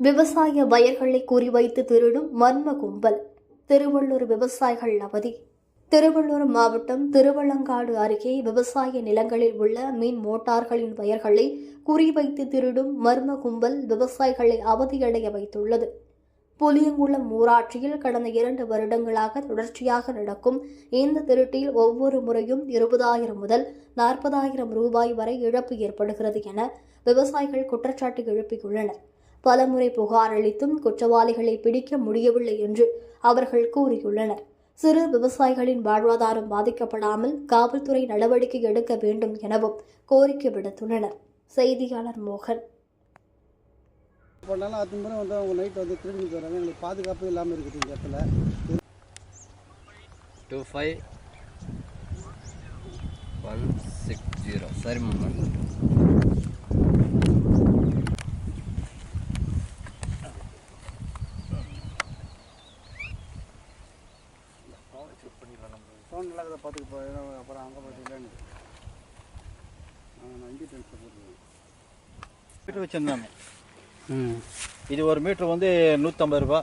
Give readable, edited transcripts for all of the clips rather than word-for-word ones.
விவசாய வயல்களை குறிவைத்து திருடும் மர்ம கும்பல். திருவள்ளூர் விவசாயிகள் அவதி. திருவள்ளூர் மாவட்டம் திருவள்ளங்காடு அருகே விவசாய நிலங்களில் உள்ள மின் மோட்டார்களின் வயர்களை குறிவைத்து திருடும் மர்ம கும்பல் விவசாயிகளை அவதியடைய வைத்துள்ளது. புளியங்குளம் ஊராட்சியில் கடந்த 2 வருடங்களாக தொடர்ச்சியாக நடக்கும் இந்த திருட்டில் ஒவ்வொரு முறையும் 20,000 முதல் 40,000 ரூபாய் வரை இழப்பு ஏற்படுகிறது என விவசாயிகள் குற்றச்சாட்டு எழுப்பியுள்ளனர். பலமுறை புகார் அளித்தும் குற்றவாளிகளை பிடிக்க முடியவில்லை என்று அவர்கள் கூறியுள்ளனர். சிறு விவசாயிகளின் வாழ்வாதாரம் பாதிக்கப்படாமல் காவல்துறை நடவடிக்கை எடுக்க வேண்டும் எனவும் கோரிக்கை விடுத்துள்ளனர். செய்தியாளர் மோகன். போனாலும் அது முறை வந்து அவங்க நைட் வந்து திருடிட்டு வராங்க. எங்களுக்கு பாதுகாப்பு இல்லாமல் இருக்குது இந்த இடத்துல. 25160 சரி மாமா. ஃபோன் நல்லா இருக்கிறத பார்த்துட்டு போயிடும். அப்புறம் அங்கே பார்த்துக்கலான்னு வண்டி ட்ரான்ஸ்ஃபர் போட்டுருக்கேன். மீட்ரு வச்சுருந்தாங்க. இது ஒரு மீட்ரு வந்து 150 ரூபா.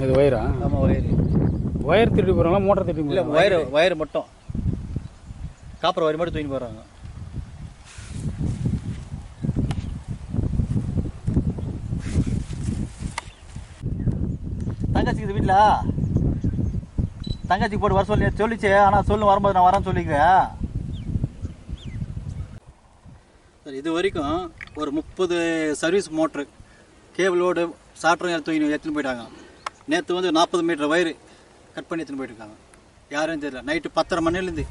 இது ஒயரா? ஆமாம், ஒயர் திருடி போகிறாங்களா, மோட்டர் திருடி இல்லை, ஒயர் மட்டும், காப்பர் ஒயர் மட்டும் தூக்கி போகிறாங்க. தங்கச்சிக்கு இது வீட்டில் தங்கச்சிக்கு போட்டு வர சொல்லிச்சு. ஆனால் வரும்போது நான் வரேன்னு சொல்லிக்கிறேன். சார், இது வரைக்கும் ஒரு 30 சர்வீஸ் மோட்ரு கேபிளோடு சாஃப்ட்வேர் எடுத்துன்னு போயிட்டாங்க. நேற்று வந்து 40 மீட்டர் வயரு கட் பண்ணி எடுத்துன்னு போயிட்டுருக்காங்க. யாரும் தெரியல. நைட்டு 10:30 மணிலேருந்து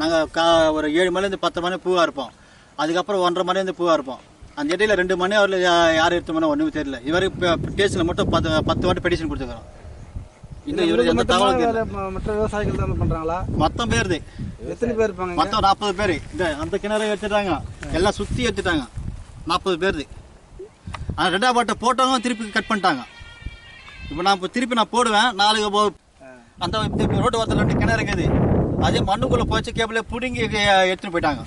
நாங்கள் ஒரு 7 மணிலேருந்து 10 மணி பூவாக இருப்போம். அதுக்கப்புறம் 1:30 மணிலேருந்து பூவாக இருப்போம். அந்த இடையில 2 மணி அவரில் யார் எடுத்து மணி ஒன்றுமே தெரியல. இதுவரை ஸ்டேஷனில் மட்டும் 10 வாட்டி பெட்டிஷன் கொடுத்துருக்குறோம். இன்னும் இவர் எந்த தகவல் மற்ற விவசாயிகள் தான் பண்ணுறாங்களா? மொத்தம் பேருது. எத்தனை பேர் இருப்பாங்க? மொத்தம் 40 பேர். இந்த அந்த கிணறு எடுத்துட்டாங்க, எல்லாம் சுற்றி எடுத்துட்டாங்க. 40 பேருது. ஆனால் 2ஆம் பாட்டை போட்டவங்க திருப்பி கட் பண்ணிட்டாங்க. இப்போ நான் திருப்பி போடுவேன். நாளைக்கு அந்த ரோட்டு வாரத்தில் 2 கிணறு இருக்குது. அதே மண்ணுக்குள்ளே போச்சு, கேபிளே பிடுங்கி எடுத்துன்னு போயிட்டாங்க.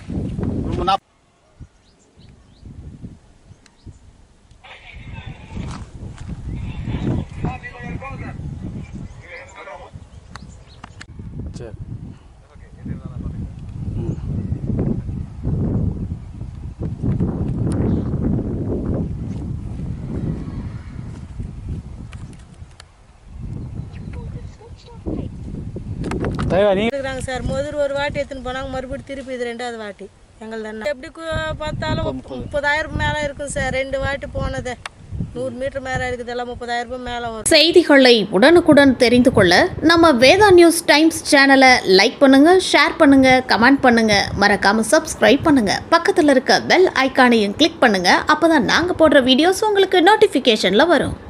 சரி. இருக்கிறாங்க சார். முதல் ஒரு வாட்டி எடுத்துன்னு போனாங்க, மறுபடியும் திருப்பி இது 2வது வாட்டி. எங்கள் தானே எப்படி பார்த்தாலும் 30,000 மேலே இருக்கும் சார். 2 வாட்டி போனது 100 மீட்டர் மேலே இருக்குது. எல்லாம் 30,000 ரூபாய் மேலே வரும். செய்திகளை உடனுக்குடன் தெரிந்து கொள்ள நம்ம வேதா நியூஸ் டைம்ஸ் சேனலை லைக் பண்ணுங்க, ஷேர் பண்ணுங்க, கமெண்ட் பண்ணுங்க, மறக்காம சப்ஸ்கிரைப் பண்ணுங்க. பக்கத்தில் இருக்க பெல் ஐக்கானையும் கிளிக் பண்ணுங்க. அப்பதான் நாங்கள் போடுற வீடியோஸ் உங்களுக்கு நோட்டிஃபிகேஷன்ல வரும்.